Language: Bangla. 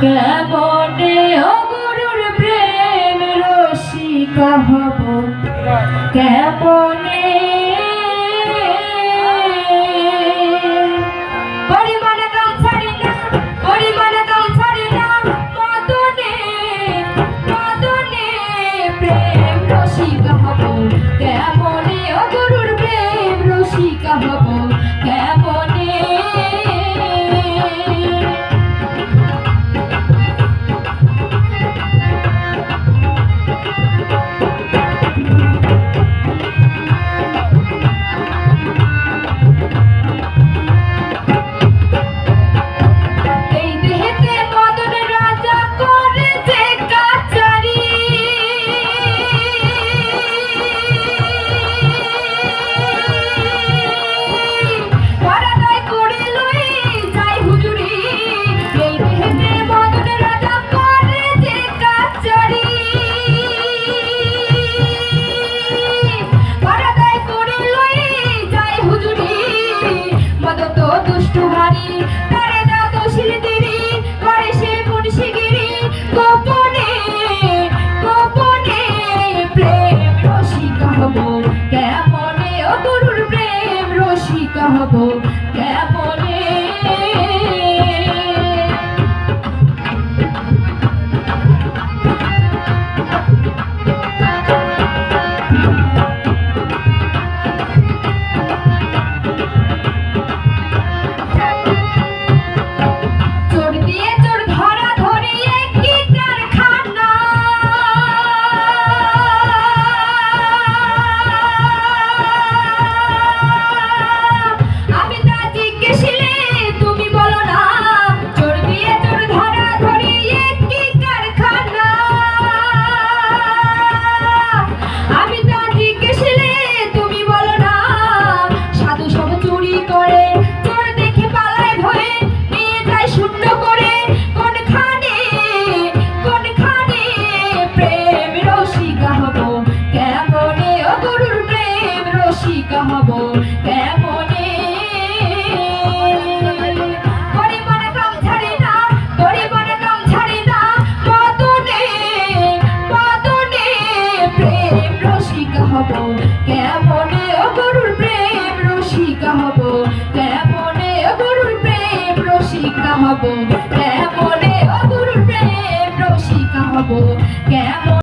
কেমনে অগুরুর প্রেম রসিকা হব কেমনে পরিমাণ কাম ছাড়ি না মদনে প্রেম রসিকা হব কেমনে অগুরুর প্রেম রসিকা হব কেমনে কেমনে অগুরুর প্রেম রসিকা হব কেমনে হব কেমনে পরিমাণ কাম ছাড়ি না মদনে প্রেম রসিকা হব কেমনে অগুরুর প্রেম রসিকা হব কেমনে অগুরুর প্রেম রসিকা হব কেমনে অগুরুর প্রেম রসিকা হব কেমন